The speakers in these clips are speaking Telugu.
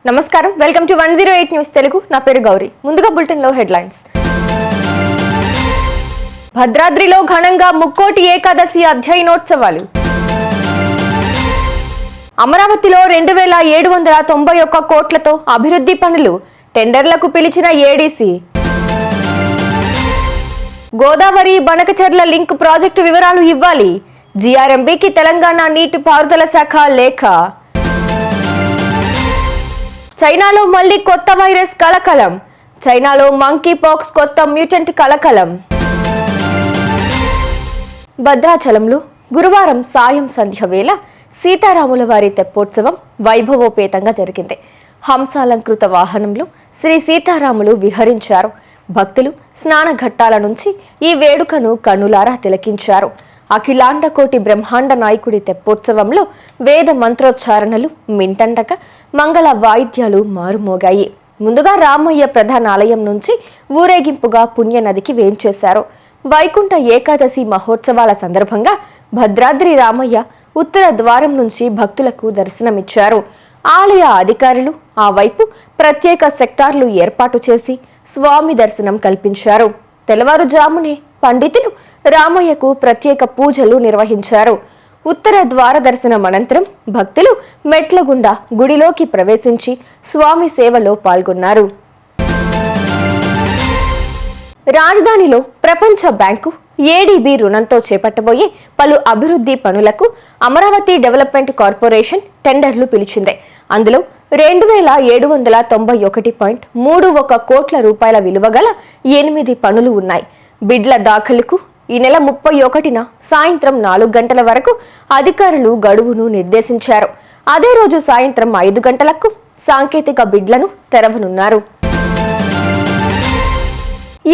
నమస్కారం వెల్కమ్ టు 108 న్యూస్ తెలుగు నా పేరు గౌరీ ముందుగా బులెటిన్ లో హెడ్లైన్స్ భద్రాద్రిలో ఘనంగా ముక్కోటి ఏకాదశి అధ్యయనోత్సవాలు అమరావతిలో 2791 కోట్లతో అభివృద్ధి పనులు టెండర్లకు పిలిచిన ADC Godavari Banakacherla link project వివరాలు ఇవ్వాలి జీఆర్ఎంబీకి తెలంగాణ నీటిపారుదల శాఖ లేఖ చైనాలో మళ్లీ కొత్త వైరస్ కలకలం చైనాలో మంకీ పాక్స్ కొత్త మ్యూటెంట్ కలకలం భద్రాచలంలో గురువారం సాయం సంధ్య వేళ సీతారాముల వారి తెప్పోత్సవం వైభవోపేతంగా జరిగింది. హంసాలంకృత వాహనంలో శ్రీ సీతారాములు విహరించారు. భక్తులు స్నాన ఘట్టాల నుంచి ఈ వేడుకను కన్నులారా తిలకించారు. అఖిలాండ కోటి బ్రహ్మాండ నాయకుడి తెప్పోత్సవంలో వేద మంత్రోచ్చారణలు మింటండక మంగళ వాయిద్యాలు మారుమోగాయి. ముందుగా రామయ్య ప్రధాన ఆలయం నుంచి ఊరేగింపుగా పుణ్యనదికి వేంచేశారు. వైకుంఠ ఏకాదశి మహోత్సవాల సందర్భంగా భద్రాద్రి రామయ్య ఉత్తర ద్వారం నుంచి భక్తులకు దర్శనమిచ్చారు. ఆలయ అధికారులు ఆ వైపు ప్రత్యేక సెక్టార్లు ఏర్పాటు చేసి స్వామి దర్శనం కల్పించారు. తెల్లవారుజామునే పండితులు రామయ్యకు ప్రత్యేక పూజలు నిర్వహించారు. ఉత్తర ద్వార దర్శనం అనంతరం భక్తులు మెట్ల గుండా గుడిలోకి ప్రవేశించి స్వామి సేవలో పాల్గొన్నారు. రాజధానిలో ప్రపంచ బ్యాంకు ఏడీబీ రుణంతో చేపట్టబోయే పలు అభివృద్ధి పనులకు అమరావతి డెవలప్మెంట్ కార్పొరేషన్ టెండర్లు పిలిచింది. అందులో 2791.31 కోట్ల రూపాయల విలువ గల 8 పనులు ఉన్నాయి. బిడ్ల దాఖలుకు ఈ నెల 31న సాయంత్రం 4 గంటల వరకు అధికారులు గడువును నిర్దేశించారు. అదే రోజు సాయంత్రం 5 గంటలకు సాంకేతిక బిడ్లను తెరవనున్నారు.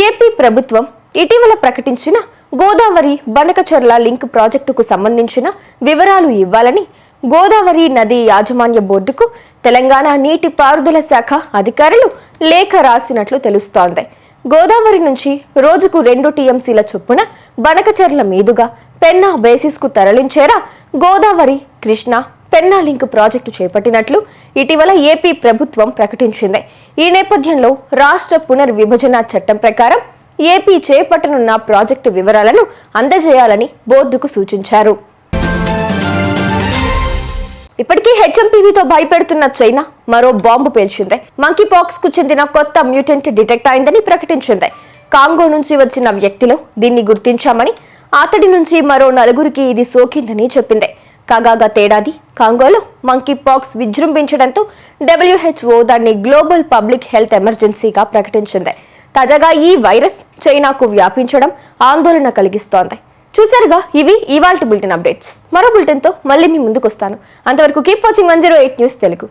ఏపీ ప్రభుత్వం ఇటీవల ప్రకటించిన గోదావరి బనకచెర్ల లింక్ ప్రాజెక్టుకు సంబంధించిన వివరాలు ఇవ్వాలని గోదావరి నది యాజమాన్య బోర్డుకు తెలంగాణ నీటిపారుదల శాఖ అధికారులు లేఖ రాసినట్లు తెలుస్తోంది. గోదావరి నుంచి రోజుకు 2 టీఎంసీల చొప్పున బనకచెర్ల మీదుగా పెన్నా బేసిస్ కు తరలించేరా గోదావరి కృష్ణా పెన్నా లింక్ ప్రాజెక్టు చేపట్టినట్లు ఇటీవల ఏపీ ప్రభుత్వం ప్రకటించింది. ఈ నేపథ్యంలో రాష్ట్ర పునర్విభజన చట్టం ప్రకారం ఏపీ చేపట్టనున్న ప్రాజెక్టు వివరాలను అందజేయాలని బోర్డుకు సూచించారు. ఇప్పటికీ హెచ్ఎంపీవీతో భయపెడుతున్న చైనా మరో బాంబు పేల్చింది. మంకీ పాక్స్ కు చెందిన కొత్త మ్యూటెంట్ డిటెక్ట్ అయిందని ప్రకటించింది. కాంగో నుంచి వచ్చిన వ్యక్తిలో దీన్ని గుర్తించామని, అతడి నుంచి మరో 4గురికి ఇది సోకిందని చెప్పింది. కాగా గతేడాది కాంగోలో మంకీ పాక్స్ విజృంభించడంతో WHO దాన్ని గ్లోబల్ పబ్లిక్ హెల్త్ ఎమర్జెన్సీగా ప్రకటించింది. తాజాగా ఈ వైరస్ చైనాకు వ్యాపించడం ఆందోళన కలిగిస్తోంది. చూసారుగా, ఇవి ఇవాల్టి బులెటిన్ అప్డేట్స్. మరో బులెటిన్ తో మళ్ళీ మీ ముందుకు వస్తాను. అంతవరకు కీప్ వాచింగ్ 108 న్యూస్ తెలుగు.